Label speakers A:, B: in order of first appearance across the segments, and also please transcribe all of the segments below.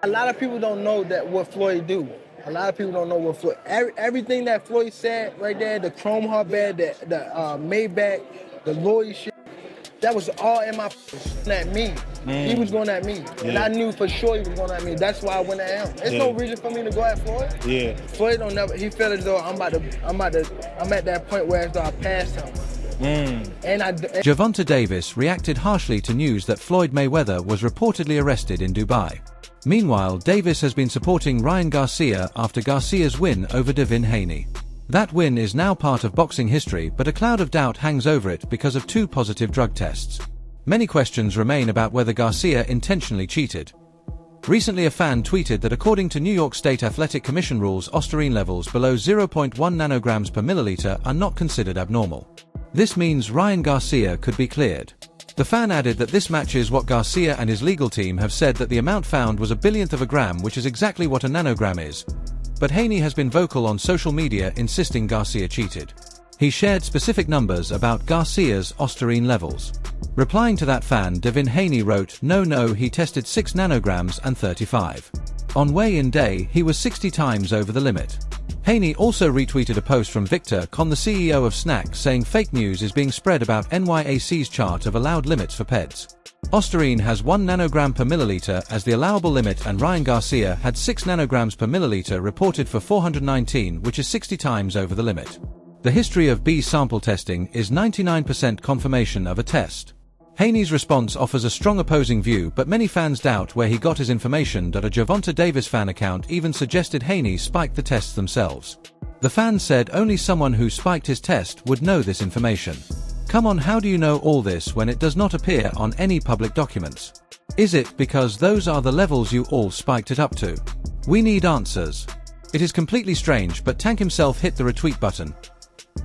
A: A lot of people don't know that what Floyd do. A lot of people don't know what Floyd. Everything that Floyd said right there, the chrome heart bed, the Maybach, the lawyer shit, that was all in my at me. He was going at me, and I knew for sure he was going at me. That's why I went at him. There's no reason for me to go at Floyd.
B: Yeah.
A: Floyd don't never. He felt as though I'm at that point where as though I passed him.
C: Gervonta Davis reacted harshly to news that Floyd Mayweather was reportedly arrested in Dubai. Meanwhile, Davis has been supporting Ryan Garcia after Garcia's win over Devin Haney. That win is now part of boxing history, but a cloud of doubt hangs over it because of 2 positive drug tests. Many questions remain about whether Garcia intentionally cheated. Recently, a fan tweeted that according to New York State Athletic Commission rules, ostarine levels below 0.1 nanograms per milliliter are not considered abnormal. This means Ryan Garcia could be cleared. The fan added that this matches what Garcia and his legal team have said, that the amount found was a billionth of a gram, which is exactly what a nanogram is. But Haney has been vocal on social media insisting Garcia cheated. He shared specific numbers about Garcia's ostarine levels. Replying to that fan, Devin Haney wrote, No, he tested 6 nanograms and 35. On weigh-in day, he was 60 times over the limit. Haney also retweeted a post from Victor Con, the CEO of Snack, saying fake news is being spread about NYAC's chart of allowed limits for PEDs. Ostarine has 1 nanogram per milliliter as the allowable limit, and Ryan Garcia had 6 nanograms per milliliter reported for 419, which is 60 times over the limit. The history of B sample testing is 99% confirmation of a test. Haney's response offers a strong opposing view, but many fans doubt where he got his information. A Gervonta Davis fan account even suggested Haney spiked the tests themselves. The fan said only someone who spiked his test would know this information. Come on, how do you know all this when it does not appear on any public documents? Is it because those are the levels you all spiked it up to? We need answers. It is completely strange, but Tank himself hit the retweet button.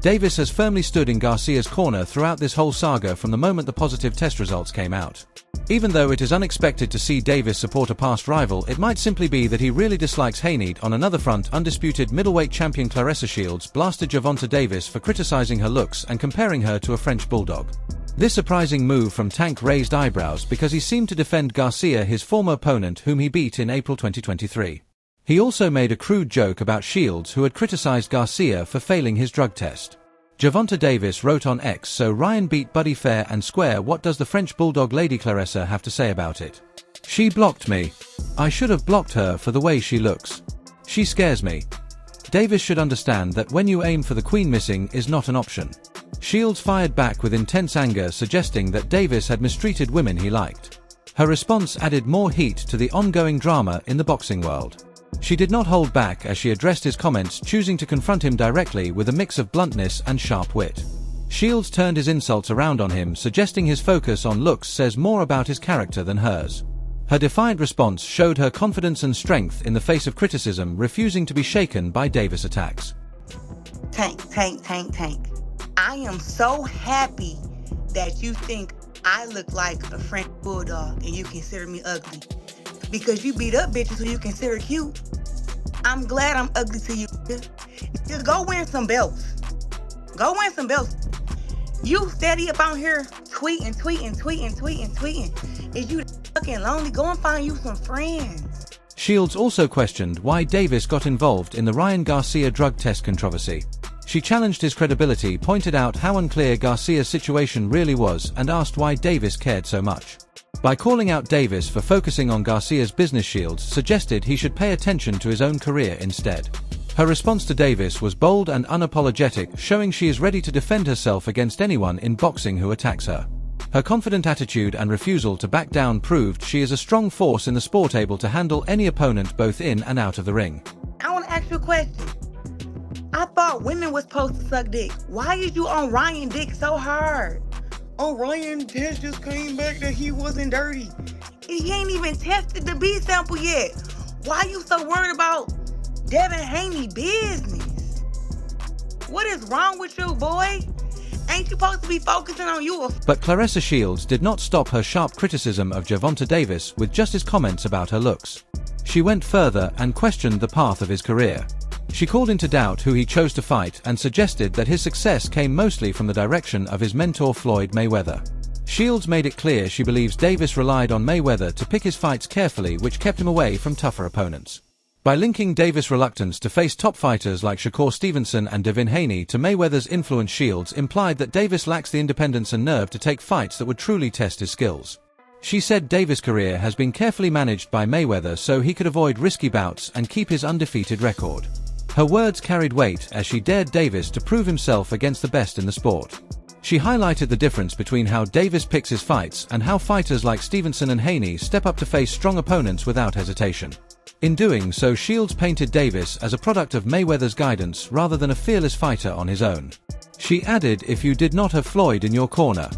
C: Davis has firmly stood in Garcia's corner throughout this whole saga from the moment the positive test results came out. Even though it is unexpected to see Davis support a past rival, it might simply be that he really dislikes Haney. On another front, undisputed middleweight champion Clarissa Shields blasted Gervonta Davis for criticizing her looks and comparing her to a French bulldog. This surprising move from Tank raised eyebrows because he seemed to defend Garcia, his former opponent whom he beat in April 2023. He also made a crude joke about Shields, who had criticized Garcia for failing his drug test. Gervonta Davis wrote on X, "So Ryan beat Buddy fair and square. What does the French bulldog lady Clarissa have to say about it? She blocked me. I should have blocked her for the way she looks. She scares me." Davis should understand that when you aim for the queen, missing is not an option. Shields fired back with intense anger, suggesting that Davis had mistreated women he liked. Her response added more heat to the ongoing drama in the boxing world. She did not hold back as she addressed his comments, choosing to confront him directly with a mix of bluntness and sharp wit. Shields turned his insults around on him, suggesting his focus on looks says more about his character than hers. Her defiant response showed her confidence and strength in the face of criticism, refusing to be shaken by Davis' attacks.
D: Tank. I am so happy that you think I look like a French bulldog and you consider me ugly. Because you beat up bitches who you consider cute. I'm glad I'm ugly to you. Just go win some belts. Go win some belts. You steady up on here tweeting. Is you fucking lonely? Go and find you some friends.
C: Shields also questioned why Davis got involved in the Ryan Garcia drug test controversy. She challenged his credibility, pointed out how unclear Garcia's situation really was, and asked why Davis cared so much. By calling out Davis for focusing on Garcia's business, Shields suggested he should pay attention to his own career instead. Her response to Davis was bold and unapologetic, showing she is ready to defend herself against anyone in boxing who attacks her. Her confident attitude and refusal to back down proved she is a strong force in the sport, able to handle any opponent both in and out of the ring.
D: I want to ask you a question. I thought women was supposed to suck dick. Why is you on Ryan dick so hard? Oh, Ryan test just came back that he wasn't dirty. He ain't even tested the B sample yet. Why you so worried about Devin Haney business? What is wrong with you, boy? Ain't you supposed to be focusing on you?
C: But Clarissa Shields did not stop her sharp criticism of Gervonta Davis with just his comments about her looks. She went further and questioned the path of his career. She called into doubt who he chose to fight and suggested that his success came mostly from the direction of his mentor Floyd Mayweather. Shields made it clear she believes Davis relied on Mayweather to pick his fights carefully, which kept him away from tougher opponents. By linking Davis' reluctance to face top fighters like Shakur Stevenson and Devin Haney to Mayweather's influence, Shields implied that Davis lacks the independence and nerve to take fights that would truly test his skills. She said Davis' career has been carefully managed by Mayweather so he could avoid risky bouts and keep his undefeated record. Her words carried weight as she dared Davis to prove himself against the best in the sport. She highlighted the difference between how Davis picks his fights and how fighters like Stevenson and Haney step up to face strong opponents without hesitation. In doing so, Shields painted Davis as a product of Mayweather's guidance rather than a fearless fighter on his own. She added, "If you did not have Floyd in your corner,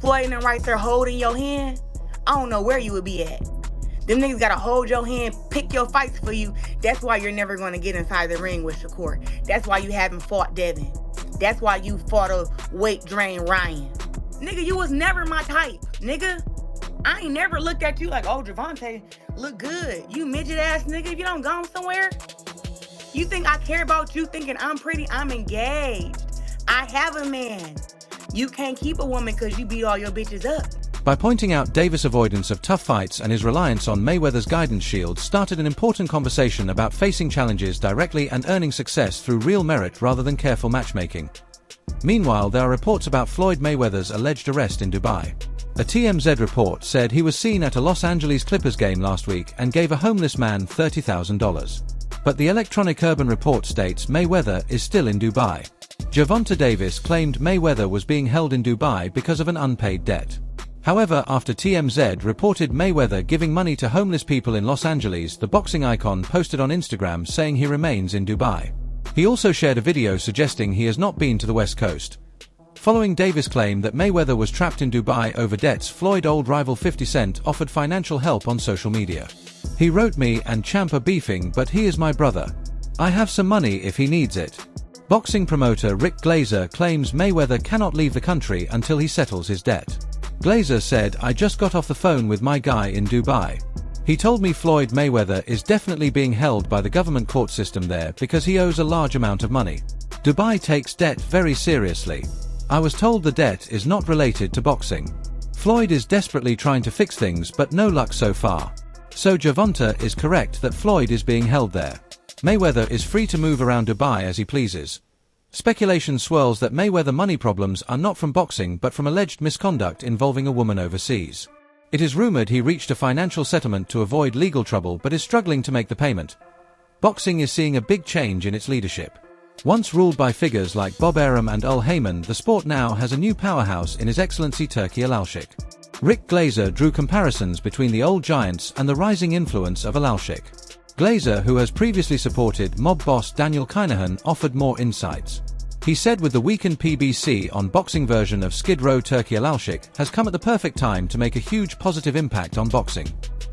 D: Floyd and right there holding your hand, I don't know where you would be at. Them niggas gotta hold your hand, pick your fights for you. That's why you're never gonna get inside the ring with Shakur. That's why you haven't fought Devin. That's why you fought a weight drain Ryan. Nigga, you was never my type, nigga. I ain't never looked at you like, oh, Gervonta look good. You midget ass nigga, if you don't go somewhere. You think I care about you thinking I'm pretty? I'm engaged. I have a man. You can't keep a woman because you beat all your bitches up."
C: By pointing out Davis' avoidance of tough fights and his reliance on Mayweather's guidance, Shields started an important conversation about facing challenges directly and earning success through real merit rather than careful matchmaking. Meanwhile, there are reports about Floyd Mayweather's alleged arrest in Dubai. A TMZ report said he was seen at a Los Angeles Clippers game last week and gave a homeless man $30,000. But the Electronic Urban report states Mayweather is still in Dubai. Gervonta Davis claimed Mayweather was being held in Dubai because of an unpaid debt. However, after TMZ reported Mayweather giving money to homeless people in Los Angeles, the boxing icon posted on Instagram saying he remains in Dubai. He also shared a video suggesting he has not been to the West Coast. Following Davis' claim that Mayweather was trapped in Dubai over debts, Floyd old rival 50 Cent offered financial help on social media. "He wrote me and Champ are beefing, but he is my brother. I have some money if he needs it." Boxing promoter Rick Glazer claims Mayweather cannot leave the country until he settles his debt. Glazer said, "I just got off the phone with my guy in Dubai. He told me Floyd Mayweather is definitely being held by the government court system there because he owes a large amount of money. Dubai takes debt very seriously. I was told the debt is not related to boxing. Floyd is desperately trying to fix things but no luck so far. So Gervonta is correct that Floyd is being held there. Mayweather is free to move around Dubai as he pleases." Speculation swirls that Mayweather money problems are not from boxing but from alleged misconduct involving a woman overseas. It is rumored he reached a financial settlement to avoid legal trouble but is struggling to make the payment. Boxing is seeing a big change in its leadership. Once ruled by figures like Bob Arum and Ul Heyman, the sport now has a new powerhouse in His Excellency Turki Alalshik. Rick Glazer drew comparisons between the old giants and the rising influence of Alalshik. Glazer, who has previously supported mob boss Daniel Kinahan, offered more insights. He said with the weakened PBC on boxing version of Skid Row, Turki Alalshik has come at the perfect time to make a huge positive impact on boxing.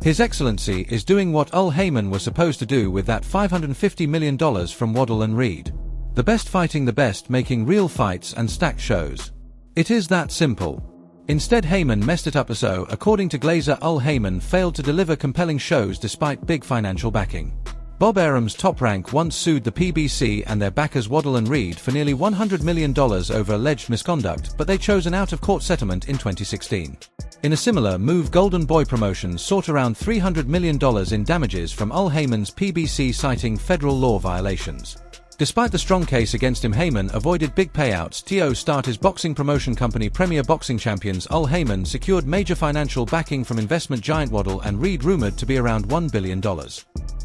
C: His Excellency is doing what Ul Heyman was supposed to do with that $550 million from Waddle and Reed. The best fighting the best, making real fights and stacked shows. It is that simple. Instead, Heyman messed it up, so according to Glazer, Ul Heyman failed to deliver compelling shows despite big financial backing. Bob Arum's Top Rank once sued the PBC and their backers Waddle and Reed for nearly $100 million over alleged misconduct, but they chose an out-of-court settlement in 2016. In a similar move, Golden Boy Promotions sought around $300 million in damages from Ul Heyman's PBC, citing federal law violations. Despite the strong case against him, Heyman avoided big payouts. To start his boxing promotion company Premier Boxing Champions, Ul Heyman secured major financial backing from investment giant Waddle and Reed, rumored to be around $1 billion.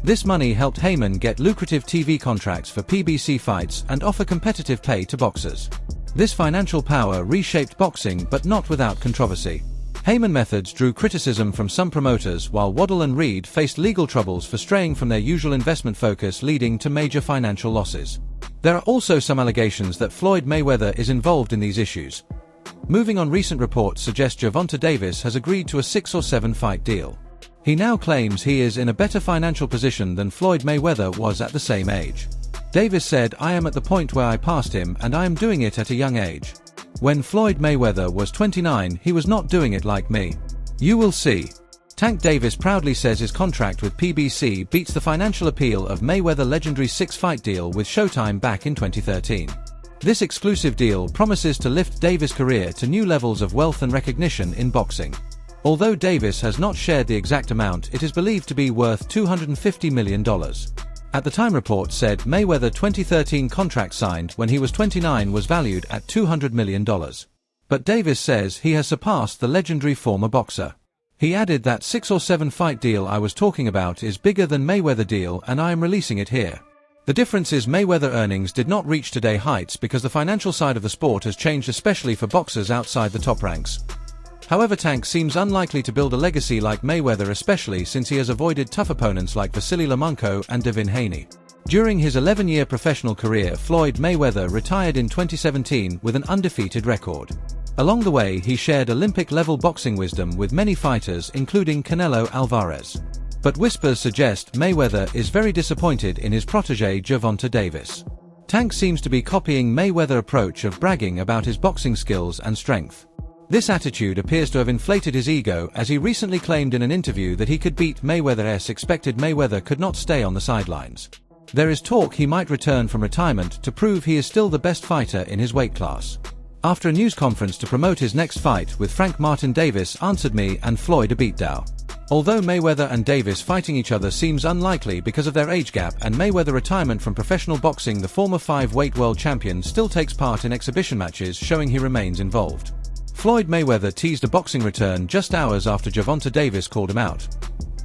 C: This money helped Heyman get lucrative TV contracts for PBC fights and offer competitive pay to boxers. This financial power reshaped boxing, but not without controversy. Heyman methods drew criticism from some promoters, while Waddle and Reed faced legal troubles for straying from their usual investment focus, leading to major financial losses. There are also some allegations that Floyd Mayweather is involved in these issues. Moving on, recent reports suggest Gervonta Davis has agreed to a 6 or 7 fight deal. He now claims he is in a better financial position than Floyd Mayweather was at the same age. Davis said, "I am at the point where I passed him and I am doing it at a young age. When Floyd Mayweather was 29, he was not doing it like me. You will see." Tank Davis proudly says his contract with PBC beats the financial appeal of Mayweather legendary 6-fight deal with Showtime back in 2013. This exclusive deal promises to lift Davis' career to new levels of wealth and recognition in boxing. Although Davis has not shared the exact amount, it is believed to be worth $250 million. At the time, reports said Mayweather's 2013 contract signed when he was 29 was valued at $200 million. But Davis says he has surpassed the legendary former boxer. He added that 6 or 7 fight deal I was talking about is bigger than Mayweather deal and I am releasing it here. The difference is Mayweather earnings did not reach today heights because the financial side of the sport has changed, especially for boxers outside the top ranks. However, Tank seems unlikely to build a legacy like Mayweather, especially since he has avoided tough opponents like Vasily Lomachenko and Devin Haney. During his 11-year professional career, Floyd Mayweather retired in 2017 with an undefeated record. Along the way, he shared Olympic-level boxing wisdom with many fighters, including Canelo Alvarez. But whispers suggest Mayweather is very disappointed in his protege Gervonta Davis. Tank seems to be copying Mayweather's approach of bragging about his boxing skills and strength. This attitude appears to have inflated his ego, as he recently claimed in an interview that he could beat Mayweather. Expected Mayweather could not stay on the sidelines. There is talk he might return from retirement to prove he is still the best fighter in his weight class. After a news conference to promote his next fight with Frank Martin, Davis answered, "Me and Floyd a beatdown." Although Mayweather and Davis fighting each other seems unlikely because of their age gap and Mayweather retirement from professional boxing, the former 5-weight world champion still takes part in exhibition matches, showing he remains involved. Floyd Mayweather teased a boxing return just hours after Gervonta Davis called him out.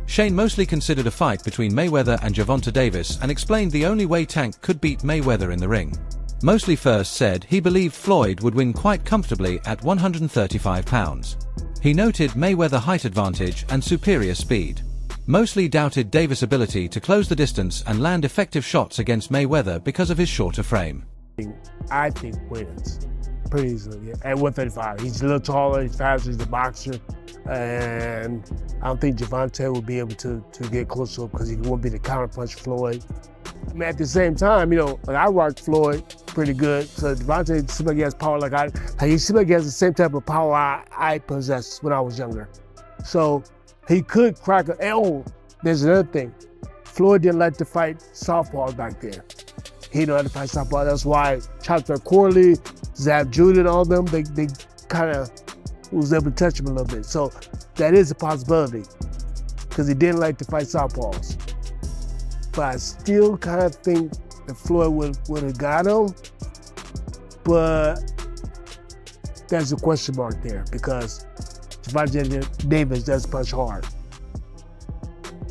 C: Shane Mosley considered a fight between Mayweather and Gervonta Davis and explained the only way Tank could beat Mayweather in the ring. Mosley first said he believed Floyd would win quite comfortably at 135 pounds. He noted Mayweather's height advantage and superior speed. Mosley doubted Davis' ability to close the distance and land effective shots against Mayweather because of his shorter frame.
B: I think wins pretty easily, yeah, at 135. He's a little taller, he's faster, he's a boxer, and I don't think Gervonta will be able to get close to him because he won't be the counterpunch Floyd. I mean, at the same time, you know, like I rocked Floyd pretty good, so Gervonta seems like he has power he seems like he has the same type of power I possessed when I was younger. So he could crack a, oh, there's another thing. Floyd didn't like to fight southpaws back then. He didn't like to fight southpaws. That's why Chopper Corley, Zab Judah, all them, they kind of was able to touch him a little bit. So that is a possibility because he didn't like to fight southpaws. But I still kind of think that Floyd would have got him, but there's a question mark there because Gervonta Davis does punch hard,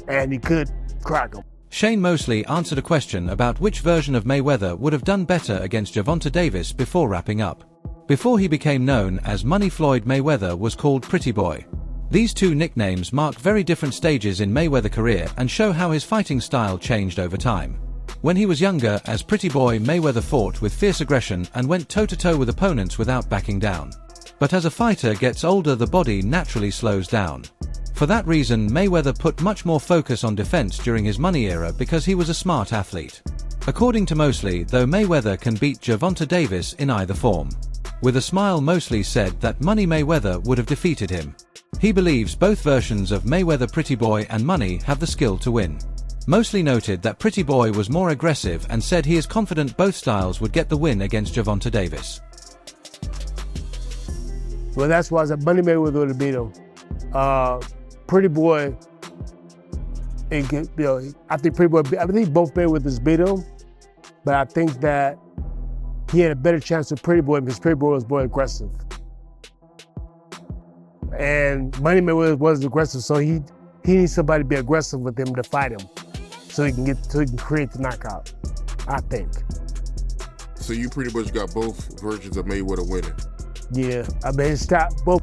B: and he could crack him.
C: Shane Mosley answered a question about which version of Mayweather would have done better against Gervonta Davis before wrapping up. Before he became known as Money, Floyd Mayweather was called Pretty Boy. These two nicknames mark very different stages in Mayweather's career and show how his fighting style changed over time. When he was younger, as Pretty Boy, Mayweather fought with fierce aggression and went toe-to-toe with opponents without backing down. But as a fighter gets older, the body naturally slows down. For that reason, Mayweather put much more focus on defense during his Money era because he was a smart athlete. According to Mosley, though, Mayweather can beat Gervonta Davis in either form. With a smile, Mosley said that Money Mayweather would have defeated him. He believes both versions of Mayweather, Pretty Boy and Money, have the skill to win. Mosley noted that Pretty Boy was more aggressive and said he is confident both styles would get the win against Gervonta Davis.
B: Well, that's why I said Money Mayweather would have beat him. Pretty Boy, I think both Mayweathers beat him, but I think that he had a better chance with Pretty Boy because Pretty Boy was more aggressive. And Money Mayweather wasn't aggressive, so he needs somebody to be aggressive with him to fight him, so he can create the knockout, I think.
E: So you pretty much got both versions of Mayweather winning.
B: Yeah, I mean, it's both.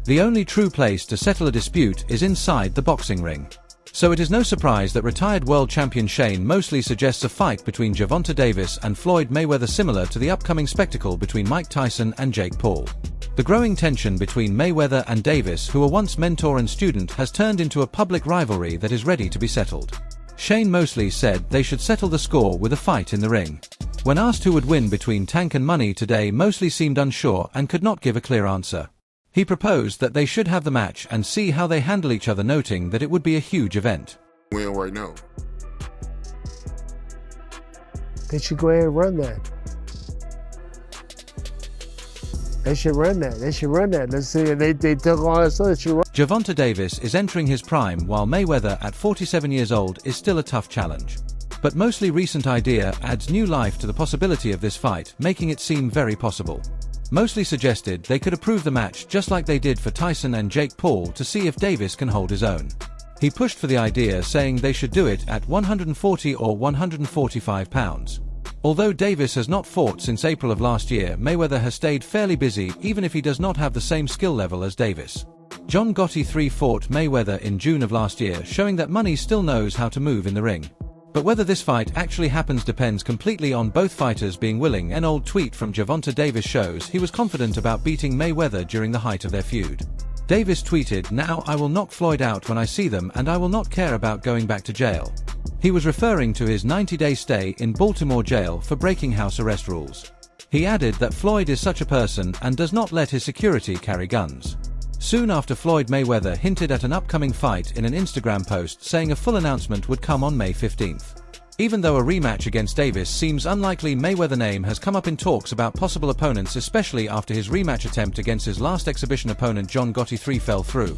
C: The only true place to settle a dispute is inside the boxing ring. So it is no surprise that retired world champion Shane Mosley suggests a fight between Gervonta Davis and Floyd Mayweather, similar to the upcoming spectacle between Mike Tyson and Jake Paul. The growing tension between Mayweather and Davis, who were once mentor and student, has turned into a public rivalry that is ready to be settled. Shane Mosley said they should settle the score with a fight in the ring. When asked who would win between Tank and Money today, Mosley seemed unsure and could not give a clear answer. He proposed that they should have the match and see how they handle each other, noting that it would be a huge event.
E: Win right now.
B: They should go ahead and run that. They should run that. They should run that. Let's see. They took all that stuff. They should run.
C: Gervonta Davis is entering his prime while Mayweather at 47 years old is still a tough challenge. But mostly recent idea adds new life to the possibility of this fight, making it seem very possible. Mostly suggested they could approve the match just like they did for Tyson and Jake Paul to see if Davis can hold his own. He pushed for the idea, saying they should do it at 140 or 145 pounds. Although Davis has not fought since April of last year, Mayweather has stayed fairly busy even if he does not have the same skill level as Davis. John Gotti III fought Mayweather in June of last year, showing that Money still knows how to move in the ring. But whether this fight actually happens depends completely on both fighters being willing. An old tweet from Gervonta Davis shows he was confident about beating Mayweather during the height of their feud. Davis tweeted, "Now I will knock Floyd out when I see them and I will not care about going back to jail." He was referring to his 90-day stay in Baltimore jail for breaking house arrest rules. He added that Floyd is such a person and does not let his security carry guns. Soon after, Floyd Mayweather hinted at an upcoming fight in an Instagram post, saying a full announcement would come on May 15th. Even though a rematch against Davis seems unlikely, Mayweather's name has come up in talks about possible opponents, especially after his rematch attempt against his last exhibition opponent John Gotti III fell through.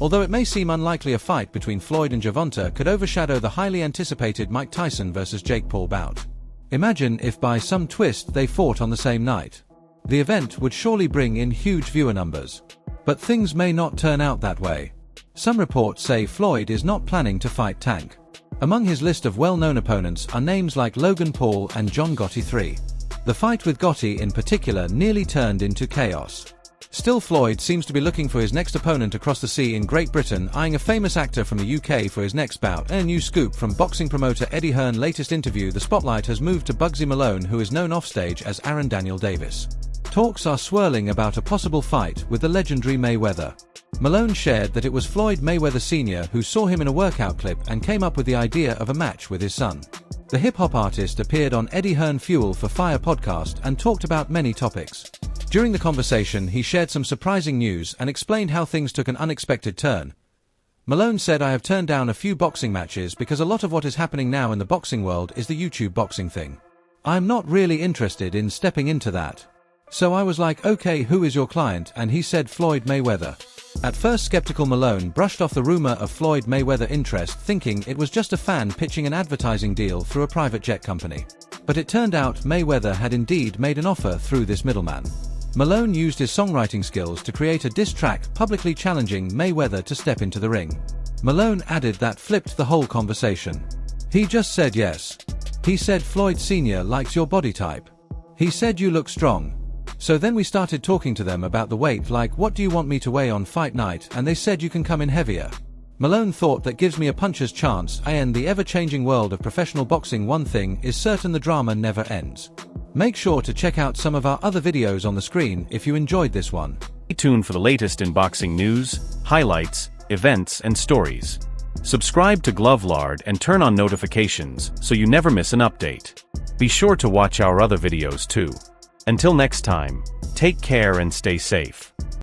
C: Although it may seem unlikely, a fight between Floyd and Gervonta could overshadow the highly anticipated Mike Tyson vs. Jake Paul bout. Imagine if by some twist they fought on the same night. The event would surely bring in huge viewer numbers. But things may not turn out that way. Some reports say Floyd is not planning to fight Tank. Among his list of well-known opponents are names like Logan Paul and John Gotti III. The fight with Gotti in particular nearly turned into chaos. Still, Floyd seems to be looking for his next opponent across the sea in Great Britain, eyeing a famous actor from the UK for his next bout. And a new scoop from boxing promoter Eddie Hearn's latest interview: the spotlight has moved to Bugsy Malone, who is known offstage as Aaron Daniel Davis. Talks are swirling about a possible fight with the legendary Mayweather. Malone shared that it was Floyd Mayweather Sr. who saw him in a workout clip and came up with the idea of a match with his son. The hip-hop artist appeared on Eddie Hearn's Fuel for Fire podcast and talked about many topics. During the conversation, he shared some surprising news and explained how things took an unexpected turn. Malone said, "I have turned down a few boxing matches because a lot of what is happening now in the boxing world is the YouTube boxing thing. I'm not really interested in stepping into that. So I was like, okay, who is your client?" And he said Floyd Mayweather. At first, skeptical Malone brushed off the rumor of Floyd Mayweather interest, thinking it was just a fan pitching an advertising deal through a private jet company. But it turned out Mayweather had indeed made an offer through this middleman. Malone used his songwriting skills to create a diss track publicly challenging Mayweather to step into the ring. Malone added that flipped the whole conversation. He just said yes. He said, "Floyd Sr. likes your body type. He said you look strong." So then we started talking to them about the weight, like, what do you want me to weigh on fight night? And they said you can come in heavier. Malone thought that gives me a puncher's chance. In the ever-changing world of professional boxing, one thing is certain: the drama never ends. Make sure to check out some of our other videos on the screen if you enjoyed this one.
F: Stay tuned for the latest in boxing news, highlights, events, and stories. Subscribe to Glovelard and turn on notifications so you never miss an update. Be sure to watch our other videos too. Until next time, take care and stay safe.